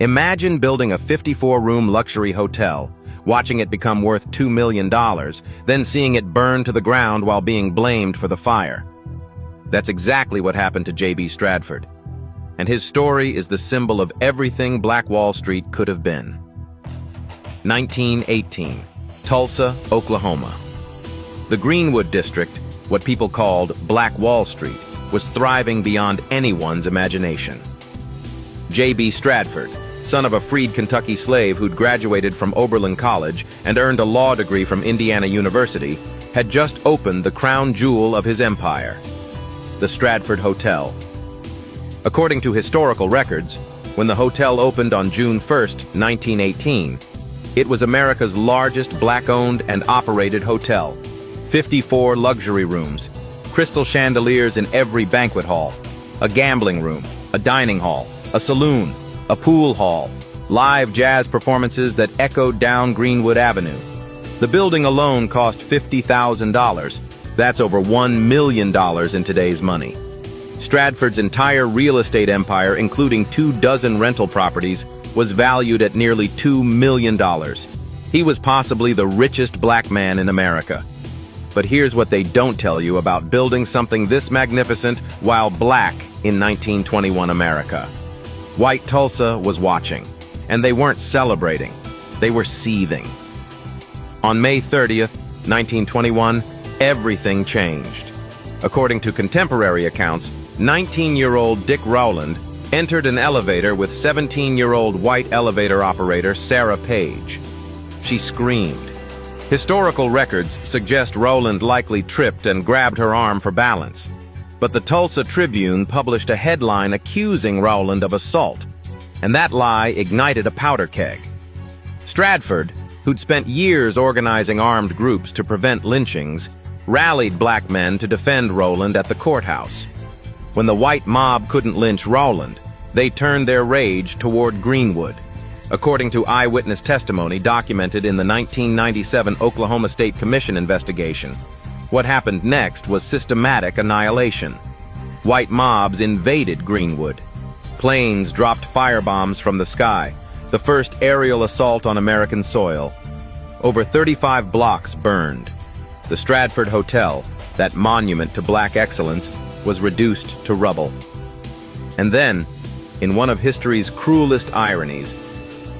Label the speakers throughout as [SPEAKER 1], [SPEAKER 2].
[SPEAKER 1] Imagine building a 54-room luxury hotel, watching it become worth $2 million, then seeing it burn to the ground while being blamed for the fire. That's exactly what happened to J.B. Stradford. And his story is the symbol of everything Black Wall Street could have been. 1918, Tulsa, Oklahoma. The Greenwood district, what people called Black Wall Street, was thriving beyond anyone's imagination. J.B. Stradford, son of a freed Kentucky slave who'd graduated from Oberlin College and earned a law degree from Indiana University, had just opened the crown jewel of his empire, the Stradford Hotel. According to historical records, when the hotel opened on June 1, 1918, it was America's largest black-owned and operated hotel. 54 luxury rooms, crystal chandeliers in every banquet hall, a gambling room, a dining hall, a saloon, a pool hall, live jazz performances that echoed down Greenwood Avenue. The building alone cost $50,000. That's over $1 million in today's money. Stradford's entire real estate empire, including 24 rental properties, was valued at nearly $2 million. He was possibly the richest black man in America. But here's what they don't tell you about building something this magnificent while black in 1921 America. White Tulsa was watching, and they weren't celebrating. They were seething. On May 30th, 1921, everything changed. According to contemporary accounts, 19-year-old Dick Rowland entered an elevator with 17-year-old white elevator operator Sarah Page. She screamed. Historical records suggest Rowland likely tripped and grabbed her arm for balance. But the Tulsa Tribune published a headline accusing Rowland of assault, and that lie ignited a powder keg. Stradford, who'd spent years organizing armed groups to prevent lynchings, rallied black men to defend Rowland at the courthouse. When the white mob couldn't lynch Rowland, they turned their rage toward Greenwood. According to eyewitness testimony documented in the 1997 Oklahoma State Commission investigation, what happened next was systematic annihilation. White mobs invaded Greenwood. Planes dropped firebombs from the sky, the first aerial assault on American soil. Over 35 blocks burned. The Stradford Hotel, that monument to black excellence, was reduced to rubble. And then, in one of history's cruelest ironies,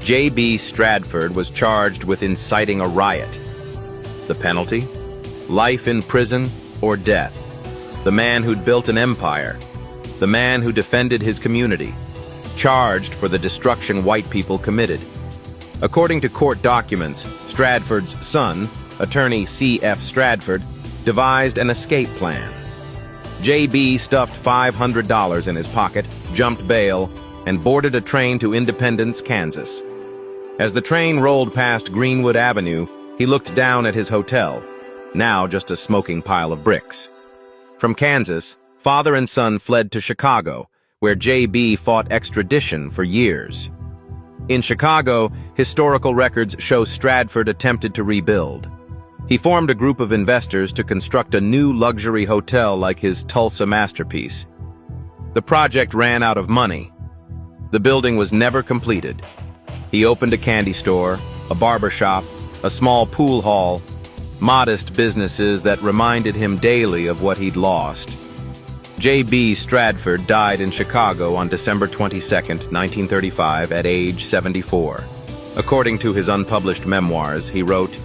[SPEAKER 1] J.B. Stradford was charged with inciting a riot. The penalty? Life in prison or death. The man who'd built an empire. The man who defended his community. Charged for the destruction white people committed. According to court documents, Stradford's son, attorney C.F. Stradford, devised an escape plan. J.B. stuffed $500 in his pocket, jumped bail, and boarded a train to Independence, Kansas. As the train rolled past Greenwood Avenue, he looked down at his hotel, now just a smoking pile of bricks. From Kansas, father and son fled to Chicago, where J.B. fought extradition for years. In Chicago, historical records show Stradford attempted to rebuild. He formed a group of investors to construct a new luxury hotel like his Tulsa masterpiece. The project ran out of money. The building was never completed. He opened a candy store, a barber shop, a small pool hall, modest businesses that reminded him daily of what he'd lost. J.B. Stradford died in Chicago on December 22, 1935, at age 74. According to his unpublished memoirs, he wrote,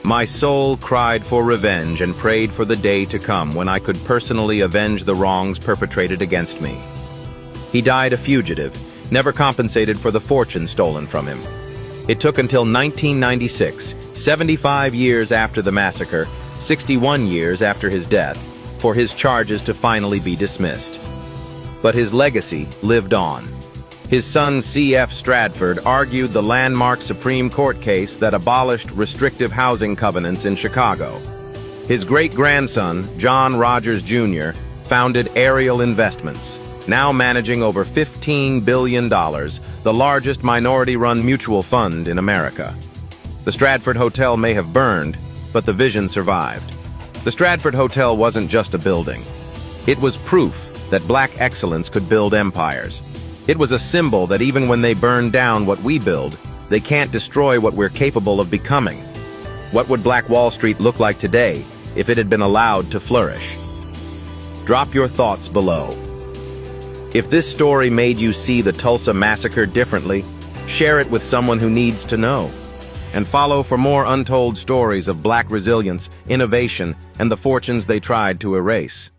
[SPEAKER 1] "My soul cried for revenge and prayed for the day to come when I could personally avenge the wrongs perpetrated against me." He died a fugitive, never compensated for the fortune stolen from him. It took until 1996, 75 years after the massacre, 61 years after his death, for his charges to finally be dismissed. But his legacy lived on. His son C.F. Stradford argued the landmark Supreme Court case that abolished restrictive housing covenants in Chicago. His great-grandson, John Rogers Jr., founded Ariel Investments, now managing over $15 billion, the largest minority-run mutual fund in America. The Stradford Hotel may have burned, but the vision survived. The Stradford Hotel wasn't just a building. It was proof that black excellence could build empires. It was a symbol that even when they burn down what we build, they can't destroy what we're capable of becoming. What would Black Wall Street look like today if it had been allowed to flourish? Drop your thoughts below. If this story made you see the Tulsa Massacre differently, share it with someone who needs to know. And follow for more untold stories of Black resilience, innovation, and the fortunes they tried to erase.